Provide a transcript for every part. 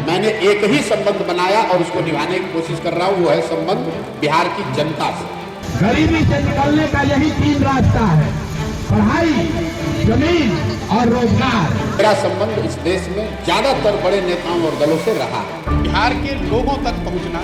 मैंने एक ही संबंध बनाया और उसको निभाने की कोशिश कर रहा हूँ, वो है संबंध बिहार की जनता से। गरीबी से निकलने का यही 3 रास्ता है, पढ़ाई, जमीन और रोजगार। मेरा संबंध इस देश में ज्यादातर बड़े नेताओं और दलों से रहा है। बिहार के लोगों तक पहुंचना,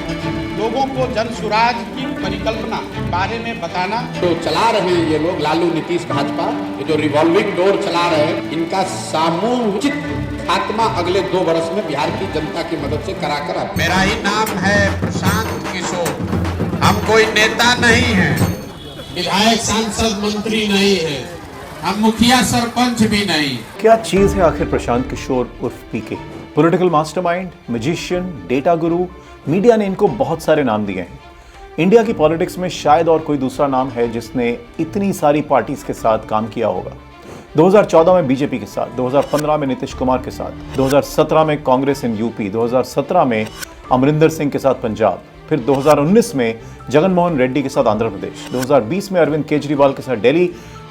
लोगों को जन सुराज की परिकल्पना बारे में बताना। तो चला रहे हैं ये लोग, लालू, नीतीश, भाजपा, ये जो रिवॉल्विंग डोर चला रहे हैं, इनका सामूहिक खात्मा अगले 2 वर्ष में बिहार की जनता की मदद से करा कर। मेरा ही नाम है प्रशांत किशोर, हम कोई नेता नहीं है, विधायक, सांसद, मंत्री नहीं है, हम मुखिया सरपंच भी नहीं। क्या चीज है आखिर प्रशांत किशोर उर्फ पीके? पॉलिटिकल मास्टरमाइंड, मैजिशियन, डेटा गुरु, मीडिया ने इनको बहुत सारे नाम दिए हैं। इंडिया की पॉलिटिक्स में शायद और कोई दूसरा नाम है जिसने इतनी सारी पार्टीज के साथ काम किया होगा। 2014 में बीजेपी के साथ, 2015 में नीतीश कुमार के साथ, 2017 में कांग्रेस इन यूपी, 2017 में अमरिंदर सिंह के साथ पंजाब, फिर 2019 में जगनमोहन रेड्डी के साथ आंध्र प्रदेश, 2020 में अरविंद केजरीवाल के साथ दिल्ली,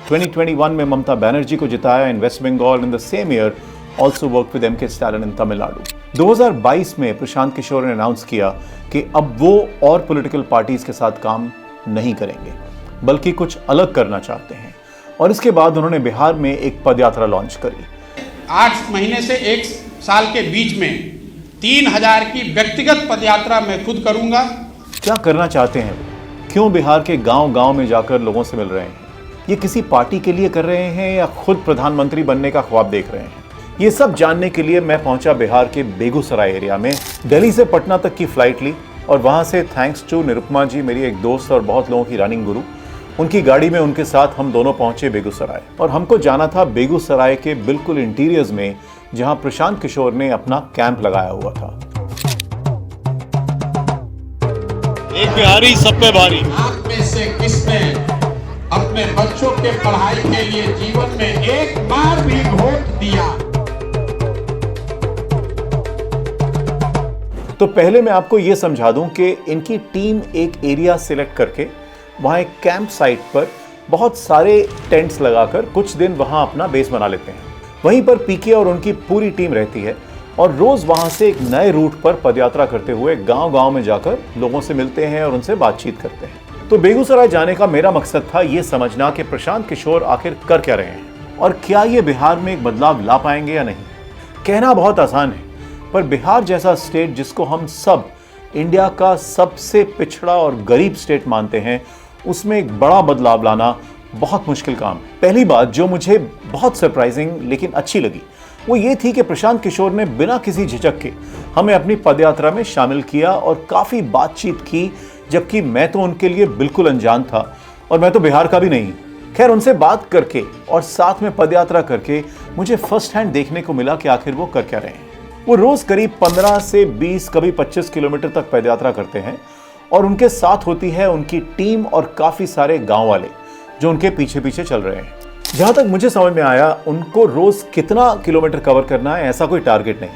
2021 में ममता बनर्जी को जिताया in West Bengal, in the same year also work with M K Stalin in Tamil Nadu. 2022 में प्रशांत किशोर ने अनाउंस किया कि अब वो और पॉलिटिकल पार्टीज के साथ काम नहीं करेंगे, बल्कि कुछ अलग करना चाहते हैं। और इसके बाद उन्होंने बिहार में एक पदयात्रा लॉन्च करी। 8 महीने से 1 साल के बीच में 3000 की व्यक्तिगत पदयात्रा मैं खुद करूंगा। क्या करना चाहते हैं? क्यों बिहार के गांव-गांव में जाकर लोगों से मिल रहे हैं? ये किसी पार्टी के लिए कर रहे हैं या खुद प्रधानमंत्री बनने का ख्वाब देख रहे हैं? ये सब जानने के लिए मैं पहुंचा बिहार के बेगूसराय एरिया में। दिल्ली से पटना तक की फ्लाइट ली और वहां से थैंक्स टू निरुपमा जी, मेरी एक दोस्त और बहुत लोगों की रनिंग गुरु, उनकी गाड़ी में उनके साथ हम दोनों पहुंचे बेगूसराय। और हमको जाना था बेगूसराय के बिल्कुल इंटीरियर्स में, जहां प्रशांत किशोर ने अपना कैंप लगाया हुआ था। एक बिहारी सब पे भारी। आप में से किसने अपने बच्चों के पढ़ाई के लिए जीवन में एक बार भी वोट दिया? तो पहले मैं आपको यह समझा दूं कि इनकी टीम एक एरिया सिलेक्ट करके वहां एक कैंप साइट पर बहुत सारे टेंट्स लगाकर कुछ दिन वहां अपना बेस बना लेते हैं। वहीं पर पीके और उनकी पूरी टीम रहती है और रोज वहां से एक नए रूट पर पदयात्रा करते हुए गांव-गांव में जाकर लोगों से मिलते हैं और उनसे बातचीत करते हैं। तो बेगूसराय जाने का मेरा मकसद था ये समझना कि प्रशांत किशोर आखिर कर क्या रहे हैं और क्या ये बिहार में एक बदलाव ला पाएंगे या नहीं। कहना बहुत आसान है, पर बिहार जैसा स्टेट जिसको हम सब इंडिया का सबसे पिछड़ा और गरीब स्टेट मानते हैं, उसमें एक बड़ा बदलाव लाना बहुत मुश्किल काम है। पहली बात जो मुझे बहुत सरप्राइजिंग लेकिन अच्छी लगी वो ये थी कि प्रशांत किशोर ने बिना किसी झिझक के हमें अपनी पदयात्रा में शामिल किया और काफी बातचीत की, जबकि मैं तो उनके लिए बिल्कुल अनजान था और मैं तो बिहार का भी नहीं। खैर, उनसे बात करके और साथ में पदयात्रा करके मुझे फर्स्ट हैंड देखने को मिला कि आखिर वो कर क्या रहे हैं। वो रोज करीब 15 से 20 कभी 25 किलोमीटर तक पदयात्रा करते हैं और उनके साथ होती है उनकी टीम और काफी सारे गांव वाले जो उनके पीछे पीछे चल रहे हैं। जहां तक मुझे समझ में आया, उनको रोज कितना किलोमीटर कवर करना है ऐसा कोई टारगेट नहीं,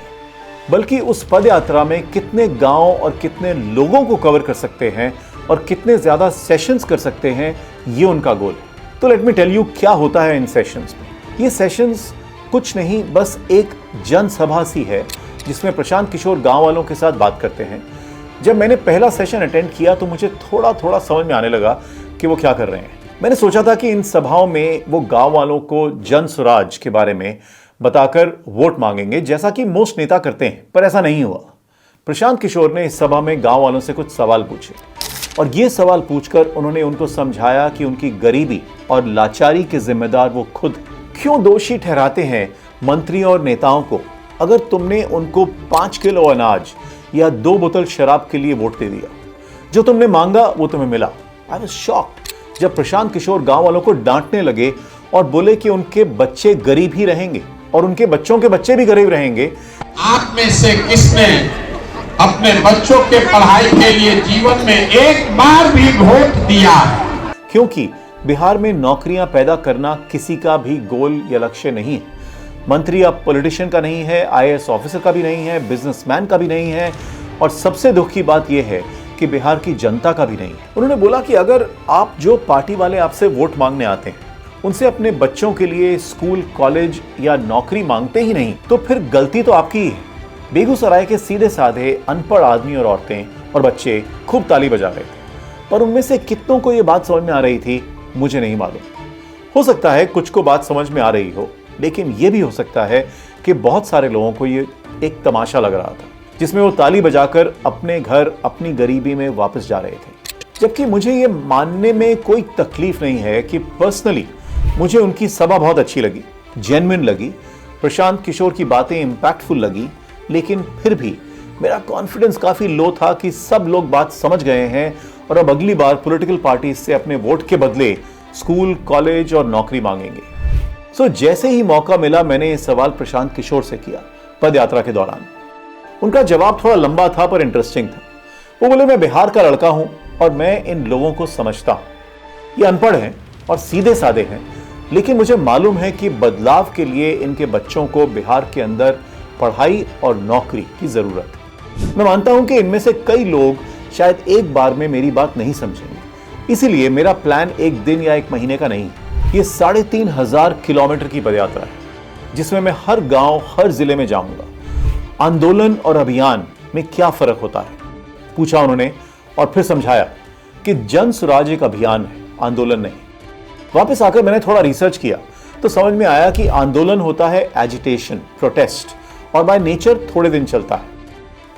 बल्कि उस पदयात्रा में कितने गांव और कितने लोगों को कवर कर सकते हैं और कितने ज्यादा सेशंस कर सकते हैं, ये उनका गोल है। तो लेट मी टेल यू क्या होता है इन सेशंस में। ये सेशंस कुछ नहीं, बस एक जनसभा सी है जिसमें प्रशांत किशोर गांव वालों के साथ बात करते हैं। जब मैंने पहला सेशन अटेंड किया तो मुझे थोड़ा थोड़ा समझ में आने लगा कि वो क्या कर रहे हैं। मैंने सोचा था कि इन सभाओं में वो गांव वालों को जन स्वराज के बारे में बताकर वोट मांगेंगे, जैसा कि मोस्ट नेता करते हैं, पर ऐसा नहीं हुआ। प्रशांत किशोर ने इस सभा में गांव वालों से कुछ सवाल पूछे और ये सवाल पूछकर उन्होंने उनको समझाया कि उनकी गरीबी और लाचारी के जिम्मेदार वो खुद क्यों दोषी ठहराते हैं मंत्री और नेताओं को, अगर तुमने उनको 5 किलो अनाज या 2 बोतल शराब के लिए वोट दे दिया। जो तुमने मांगा वो तुम्हें मिला। आई वाज शॉक्ड जब प्रशांत किशोर गांव वालों को डांटने लगे और बोले कि उनके बच्चे गरीब ही रहेंगे और उनके बच्चों के बच्चे भी गरीब रहेंगे। आप में से किसने अपने बच्चों के पढ़ाई के लिए जीवन में एक बार भी वोट दिया? क्योंकि बिहार में नौकरियां पैदा करना किसी का भी गोल या लक्ष्य नहीं है। मंत्री अब पॉलिटिशियन का नहीं है, आईएएस ऑफिसर का भी नहीं है, बिजनेसमैन का भी नहीं है, और सबसे दुख की बात यह है कि बिहार की जनता का भी नहीं है। उन्होंने बोला कि अगर आप जो पार्टी वाले आपसे वोट मांगने आते हैं उनसे अपने बच्चों के लिए स्कूल, कॉलेज या नौकरी मांगते ही नहीं, तो फिर गलती तो आपकी ही है। बेगूसराय के सीधे साधे अनपढ़ आदमी और औरतें और बच्चे खूब ताली बजा रहे थे, पर उनमें से कितनों को यह बात समझ में आ रही थी मुझे नहीं मालूम। हो सकता है कुछ को बात समझ में आ रही हो, लेकिन यह भी हो सकता है कि बहुत सारे लोगों को ये एक तमाशा लग रहा था जिसमें वो ताली बजाकर अपने घर अपनी गरीबी में वापस जा रहे थे। जबकि मुझे ये मानने में कोई तकलीफ नहीं है कि पर्सनली मुझे उनकी सभा बहुत अच्छी लगी, जेन्युइन लगी, प्रशांत किशोर की बातें इंपैक्टफुल लगी, लेकिन फिर भी मेरा कॉन्फिडेंस काफी लो था कि सब लोग बात समझ गए हैं और अब अगली बार पॉलिटिकल पार्टी से अपने वोट के बदले स्कूल, कॉलेज और नौकरी मांगेंगे। सो जैसे ही मौका मिला मैंने ये सवाल प्रशांत किशोर से किया पद यात्रा के दौरान। उनका जवाब थोड़ा लंबा था पर इंटरेस्टिंग था। वो बोले, मैं बिहार का लड़का हूं और मैं इन लोगों को समझता हूं। ये अनपढ़ हैं और सीधे साधे हैं, लेकिन मुझे मालूम है कि बदलाव के लिए इनके बच्चों को बिहार के अंदर पढ़ाई और नौकरी की जरूरत है। मैं मानता हूं कि इनमें से कई लोग शायद एक बार में मेरी बात नहीं समझेंगे, इसीलिए मेरा प्लान एक दिन या एक महीने का नहीं, ये 3500 किलोमीटर की पदयात्रा है जिसमें मैं हर गांव, हर जिले में जाऊंगा। आंदोलन और अभियान में क्या फर्क होता है पूछा उन्होंने और फिर समझाया कि जन स्वराज एक अभियान है, आंदोलन नहीं। वापस आकर मैंने थोड़ा रिसर्च किया तो समझ में आया कि आंदोलन होता है एजिटेशन, प्रोटेस्ट, और बाय नेचर थोड़े दिन चलता है।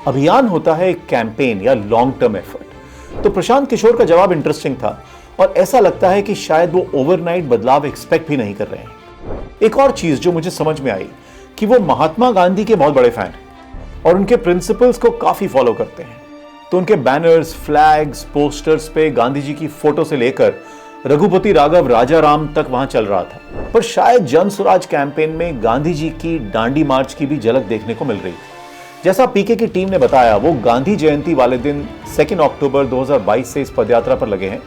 अभियान होता है एक कैंपेन या लॉन्ग टर्म एफर्ट। तो प्रशांत किशोर का जवाब इंटरेस्टिंग था और ऐसा लगता है कि शायद वो ओवरनाइट बदलाव एक्सपेक्ट भी नहीं कर रहे हैं। एक और चीज जो मुझे समझ में आई कि वो महात्मा गांधी के बहुत बड़े फैन हैं और उनके प्रिंसिपल्स को काफी फॉलो करते हैं। तो उनके बैनर्स, फ्लैग्स, पोस्टर्स पे गांधी जी की फोटो से लेकर रघुपति राघव राजाराम तक वहां चल रहा था। पर शायद जन स्वराज कैंपेन में गांधी जी की डांडी मार्च की भी झलक देखने को मिल रही थी। जैसा पीके की टीम ने बताया, वो गांधी जयंती वाले दिन 2 अक्टूबर 2022 से इस पदयात्रा पर लगे हैं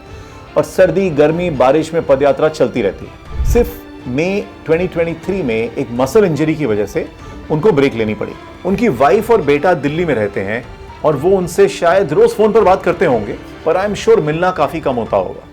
और सर्दी, गर्मी, बारिश में पदयात्रा चलती रहती है। सिर्फ मई 2023 में एक मसल इंजरी की वजह से उनको ब्रेक लेनी पड़ी। उनकी वाइफ और बेटा दिल्ली में रहते हैं और वो उनसे शायद रोज फोन पर बात करते होंगे, पर आई एम श्योर मिलना काफी कम होता होगा।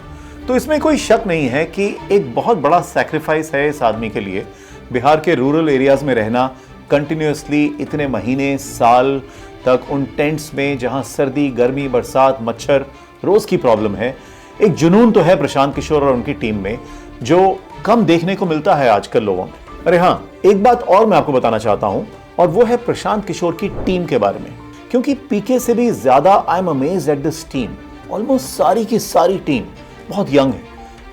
तो इसमें कोई शक नहीं है कि एक बहुत बड़ा सैक्रिफाइस है इस आदमी के लिए बिहार के रूरल एरियाज में रहना, कंटिन्यूअसली इतने महीने, साल तक उन टेंट्स में जहां सर्दी, गर्मी, बरसात, मच्छर रोज की प्रॉब्लम है। एक जुनून तो है प्रशांत किशोर और उनकी टीम में जो कम देखने को मिलता है आजकल लोगों में। अरे हाँ, एक बात और मैं आपको बताना चाहता हूं और वो है प्रशांत किशोर की टीम के बारे में, क्योंकि पीके से भी ज्यादा I am amazed at this team. Almost सारी की सारी टीम बहुत यंग है,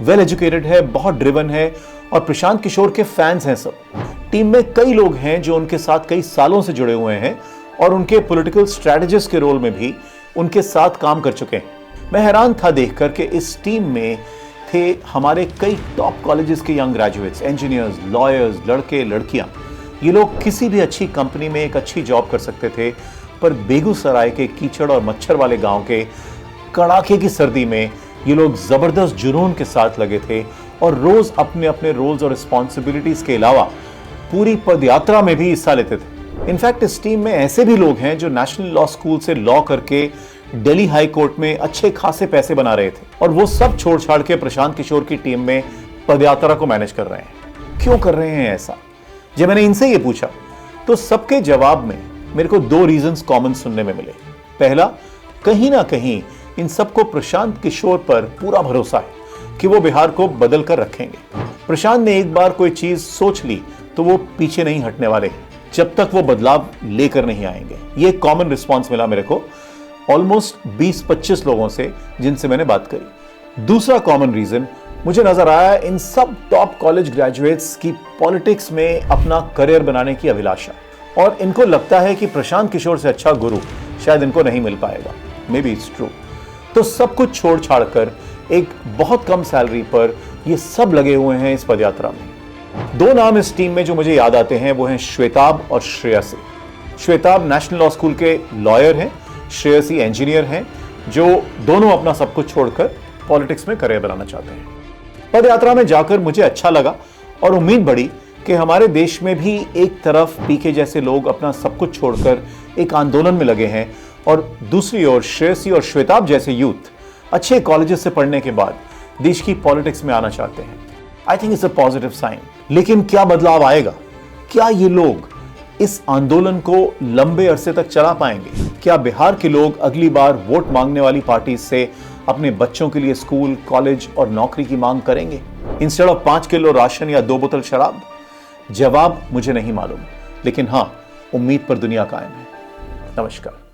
वेल एजुकेटेड है, बहुत ड्रिवन है और प्रशांत किशोर के फैंस हैं सब। टीम में कई लोग हैं जो उनके साथ कई सालों से जुड़े हुए हैं और उनके पॉलिटिकल स्ट्रेटजिस्ट के रोल में भी उनके साथ काम कर चुके हैं। मैं हैरान था देखकर कि इस टीम में थे हमारे कई टॉप कॉलेजेस के यंग ग्रेजुएट्स, इंजीनियर्स, लॉयर्स, लड़के, लड़कियां। ये लोग किसी भी अच्छी कंपनी में एक अच्छी जॉब कर सकते थे, पर बेगूसराय के कीचड़ और मच्छर वाले गांव के कड़ाके की सर्दी में ये लोग जबरदस्त जुनून के साथ लगे थे और रोज अपने अपने रोल्स और रिस्पॉन्सिबिलिटीज के अलावा पूरी पदयात्रा में भी हिस्सा लेते थे। इनफैक्ट इस टीम में ऐसे भी लोग हैं जो नेशनल लॉ स्कूल से लॉ करके दिल्ली हाई कोर्ट में अच्छे खासे पैसे बना रहे थे और वो सब छोड़ छाड़ के प्रशांत किशोर की टीम में पदयात्रा को मैनेज कर रहे हैं। क्यों कर रहे हैं ऐसा? जब मैंने इनसे ये पूछा तो सबके जवाब में मेरे को 2 रीजंस कॉमन सुनने में मिले। पहला, कहीं ना कहीं इन सबको प्रशांत किशोर पर पूरा भरोसा है कि वो बिहार को बदल कर रखेंगे। प्रशांत ने एक बार कोई चीज सोच ली तो वो पीछे नहीं हटने वाले जब तक वो बदलाव लेकर नहीं आएंगे। ये कॉमन रिस्पॉन्स मिला मेरे को ऑलमोस्ट 20-25 लोगों से जिनसे मैंने बात करी। दूसरा कॉमन रीजन मुझे नजर आया इन सब टॉप कॉलेज ग्रेजुएट्स की पॉलिटिक्स में अपना करियर बनाने की अभिलाषा, और इनको लगता है कि प्रशांत किशोर से अच्छा गुरु शायद इनको नहीं मिल पाएगा। May be it's true. तो सब कुछ छोड़ छाड़ कर एक बहुत कम सैलरी पर ये सब लगे हुए हैं इस पदयात्रा में। 2 नाम इस टीम में जो मुझे याद आते हैं वो हैं श्वेताब और Shreyasi. Shwetab national law school के लॉयर हैं, श्रेयसी इंजीनियर हैं, जो दोनों अपना सब कुछ छोड़कर पॉलिटिक्स में करियर बनाना चाहते हैं। पदयात्रा में जाकर मुझे अच्छा लगा और उम्मीद बढ़ी कि हमारे देश में भी एक तरफ पीके जैसे लोग अपना सब कुछ छोड़कर एक आंदोलन में लगे हैं और दूसरी ओर श्रेयसी और श्वेताब जैसे यूथ अच्छे कॉलेजेस से पढ़ने के बाद देश की पॉलिटिक्स में आना चाहते हैं। I think it's a positive sign. लेकिन क्या बदलाव आएगा? क्या ये लोग इस आंदोलन को लंबे अरसे तक चला पाएंगे? क्या बिहार के लोग अगली बार वोट मांगने वाली पार्टी से अपने बच्चों के लिए स्कूल, कॉलेज और नौकरी की मांग करेंगे इंस्टेड ऑफ 5 किलो राशन या 2 बोतल शराब? जवाब मुझे नहीं मालूम, लेकिन हां, उम्मीद पर दुनिया कायम है। नमस्कार।